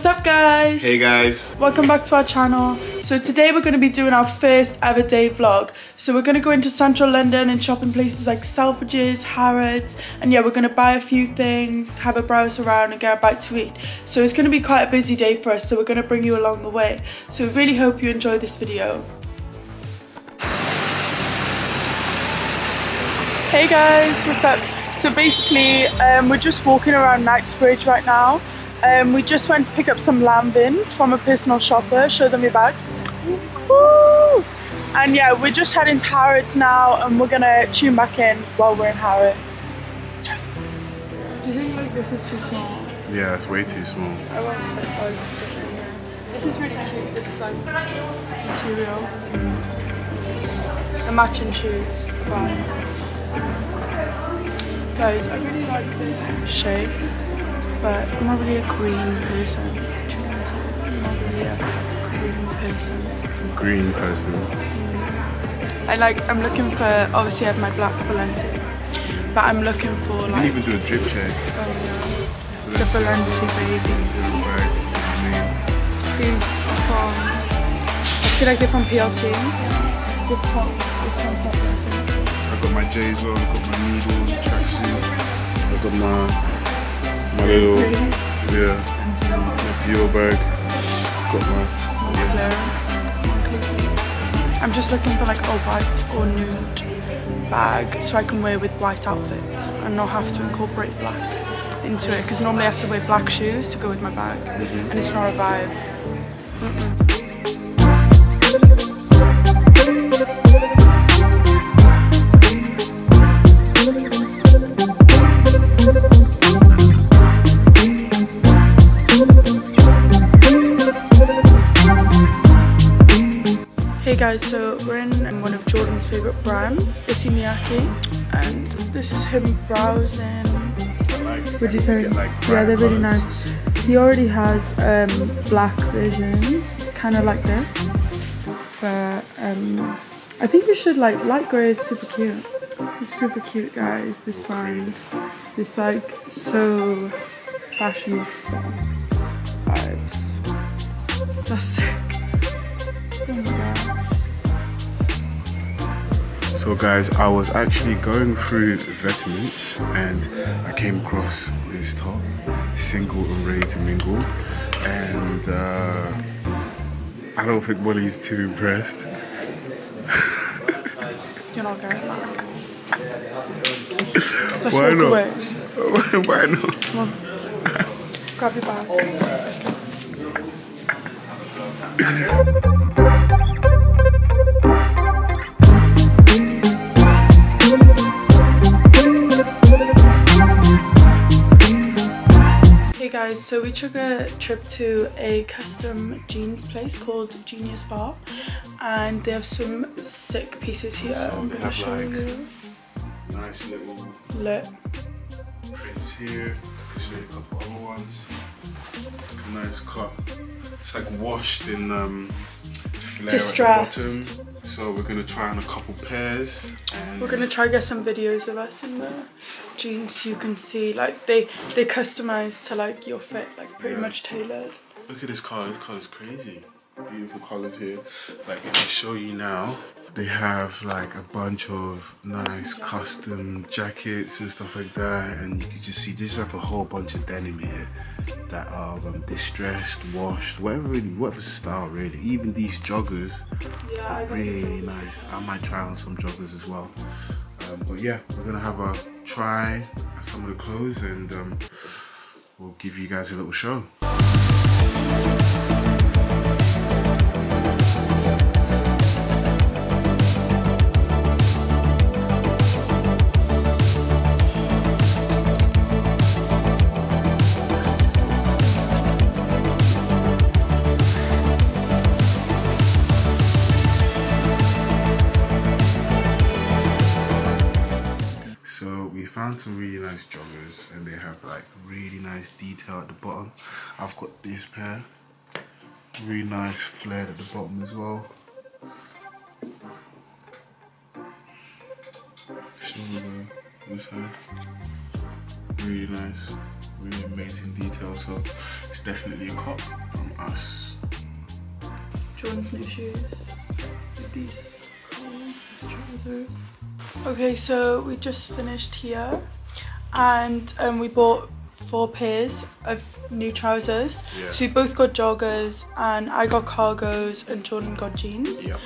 What's up guys? Hey guys. Welcome back to our channel. So today we're going to be doing our first ever day vlog. So we're going to go into central London and shop in places like Selfridges, Harrods, and yeah, we're going to buy a few things, have a browse around and get a bite to eat. So it's going to be quite a busy day for us, so we're going to bring you along the way. So we really hope you enjoy this video. Hey guys, what's up? So basically we're just walking around Knightsbridge right now. We just went to pick up some lambins from a personal shopper, show them your bag. Woo! And yeah, we're just heading to Harrods now and we're gonna tune back in while we're in Harrods. Do you think like this is too small? Yeah, it's way too small. I won't fit. This is really cute, this like material. The matching shoes. Wow. Guys, I really like this shape. But I'm not really a green person. I'm not really a green person. Green person. I'm looking for, obviously I have my black Balenci, but I'm looking for like... You can even do a drip check. Oh yeah. The Balenci baby. These are from, I feel like they're from PLT. This top is from PLT. I got my J's on, I got my noodles, tracksuit. I got my little, Dior bag. Got my I'm just looking for like a white or nude bag so I can wear with white outfits and not have to incorporate black into it, because normally I have to wear black shoes to go with my bag and it's not a vibe. Hey guys, so we're in one of Jordan's favourite brands, Issey Miyake, and this is him browsing. What do you think? Yeah, they're really nice. He already has black versions, kind of like this, but I think you should like light grey is super cute. It's super cute, guys. This brand, it's like so fashionista vibes. That's sick. Oh my god. So guys, I was actually going through vitamins and I came across this top, single and ready to mingle, and I don't think Molly's too impressed. You're not going mad. Let's Why walk not? away. Why not? Come on. Grab your bag. Let's go. Hey guys, so we took a trip to a custom jeans place called Genius Bar, and they have some sick pieces here. So I'm gonna show you. Nice little prints here. I'll show you a couple other ones. Nice cut. It's like washed in flare Distressed. at the bottom. So we're gonna try on a couple pairs. And we're gonna try get some videos of us in the jeans so you can see like they customize to like your fit, like pretty much tailored. Look at this color. This color is crazy. Beautiful colors here. Like if I show you now, they have like a bunch of nice custom jackets and stuff like that, and you can just see there's like a whole bunch of denim here that are distressed, washed, whatever style really. Even these joggers are really nice. I might try on some joggers as well. But yeah, we're gonna have a try at some of the clothes and we'll give you guys a little show. Found some really nice joggers and they have like really nice detail at the bottom. I've got this pair, really nice flared at the bottom as well. Shoulder, this side, really nice, really amazing detail. So it's definitely a cop from us. Jordan's new shoes with these trousers. Okay, so we just finished here and we bought 4 pairs of new trousers. Yeah. So we both got joggers and I got cargos and Jordan got jeans. Yep.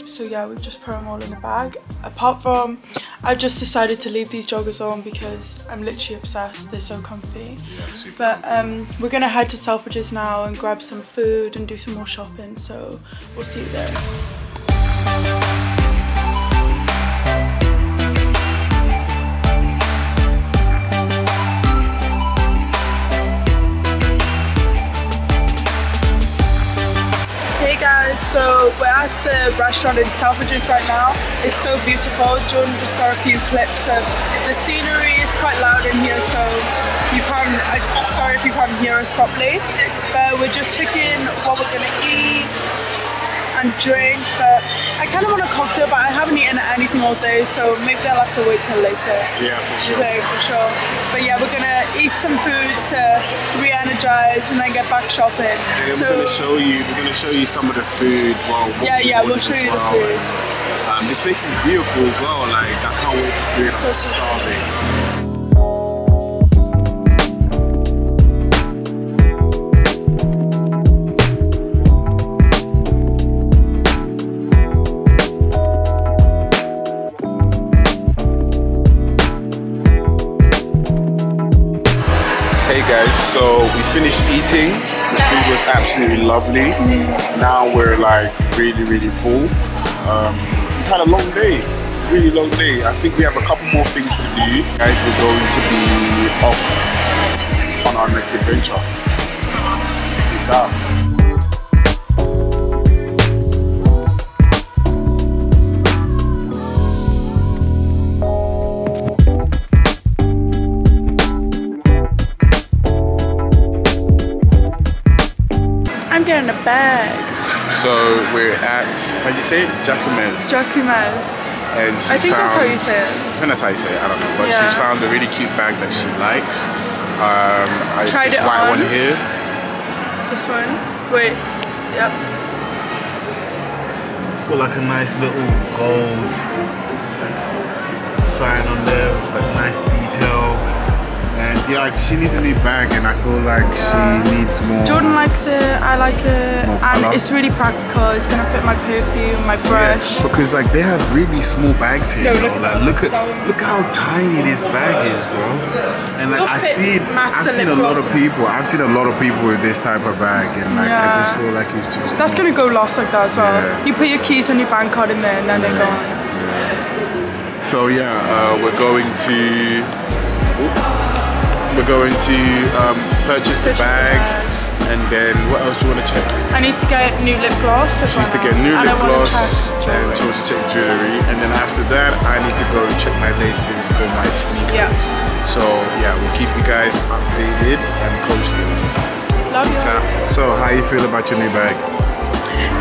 So yeah, we've just put them all in the bag. Apart from, I've just decided to leave these joggers on because I'm literally obsessed. They're so comfy. Yeah, super but comfy. we're gonna head to Selfridges now and grab some food and do some more shopping. So we'll see you there. So we're at the restaurant in Selfridges right now. It's so beautiful. Jordan just got a few clips of the scenery. It's quite loud in here, so you can't, I'm sorry if you can't hear us properly. But we're just picking what we're gonna eat and drink. But I kind of want a cocktail, but I haven't eaten anything all day, so maybe I'll have to wait till later. Yeah, for sure. Okay, for sure. But yeah, we're gonna eat some food to re-energize and then get back shopping. And so we're gonna show you some of the food. Well, we'll show you the food. This place is beautiful as well. Like, I can't wait for food. I'm starving. Hey guys, so we finished eating. The food was absolutely lovely. Now we're like really full. We've had a long day, really long day. I think we have a couple more things to do. Guys, we're going to be off on our next adventure. Peace out. I'm getting a bag. So we're at, how do you say it? Jacquemus. And I think that's how you say it. I think that's how you say it, I don't know. But she's found a really cute bag that she likes. Tried this it white on. one here. This one? Wait. Yep. It's got like a nice little gold sign on there with like nice detail. And yeah, she needs a new bag and I feel like she needs more. Jordan likes it, I like it, and color. it's really practical. It's gonna fit my perfume, my brush. Yeah, because like they have really small bags here. No, look how tiny this bag is, bro. And like I've seen a lot of people with this type of bag, and like I just feel like it's just. That's gonna go lost like that as well. Yeah. You put your keys and your bank card in there, and then they're gone. So yeah, we're going to purchase the bag, and then what else do you want to check? I need to get new lip gloss. She needs to get new lip gloss, and she wants to check jewelry, and then after that I need to go check my laces for my sneakers. So yeah, we'll keep you guys updated and posted. Love you. So how you feel about your new bag?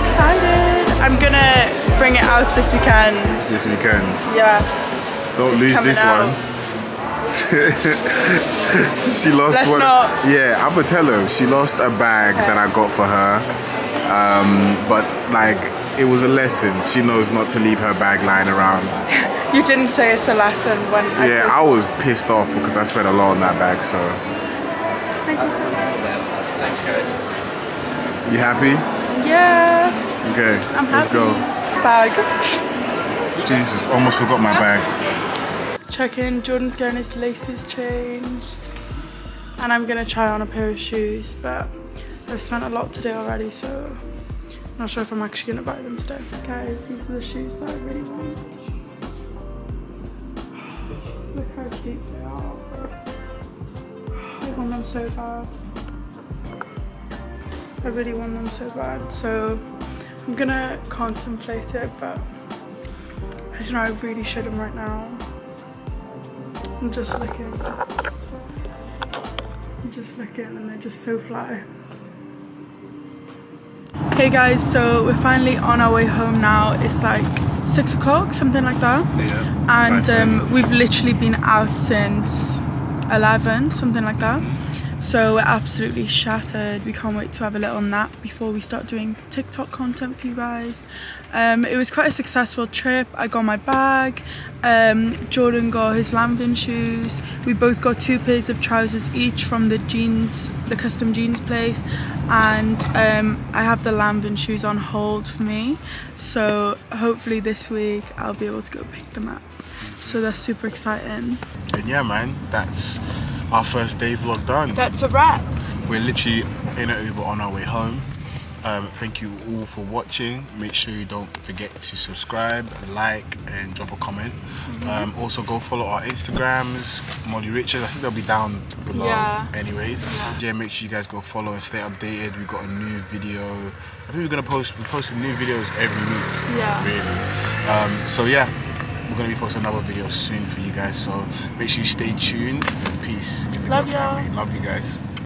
Excited. I'm gonna bring it out this weekend. This weekend? Yes. Don't lose this one. She lost one. Yeah, I'm gonna tell her she lost a bag that I got for her, but like it was a lesson. She knows not to leave her bag lying around. You didn't say it's a lesson when I was pissed off because I spent a lot on that bag. So thank you so much. Thanks guys. You happy? Yes. Okay, I'm happy. let's go. Bag. Jesus, almost forgot my bag. Check in, Jordan's getting his laces changed. And I'm gonna try on a pair of shoes, but I've spent a lot today already, so I'm not sure if I'm actually gonna buy them today. Guys, these are the shoes that I really want. Look how cute they are. I want them so bad. I really want them so bad, so I'm gonna contemplate it, but I don't know, I really should them right now. I'm just looking and they're just so fly. Hey guys, so we're finally on our way home now. It's like 6 o'clock, something like that. Yeah. And we've literally been out since 11, something like that. So we're absolutely shattered. We can't wait to have a little nap before we start doing TikTok content for you guys. It was quite a successful trip. I got my bag, Jordan got his lambing shoes. We both got 2 pairs of trousers each from the custom jeans place, and I have the lambing shoes on hold for me. So hopefully this week I'll be able to go pick them up. So that's super exciting. And yeah, man, that's our first day vlog done. That's a wrap. We're literally in an Uber on our way home. Thank you all for watching. Make sure you don't forget to subscribe, like, and drop a comment. Also go follow our Instagrams, Molly Richards. I think they'll be down below anyways. Yeah, make sure you guys go follow and stay updated. We got a new video. I think we're posting new videos every week. Yeah. Really. So yeah, we're gonna be posting another video soon for you guys. So make sure you stay tuned. Peace in the girl family. Love you guys.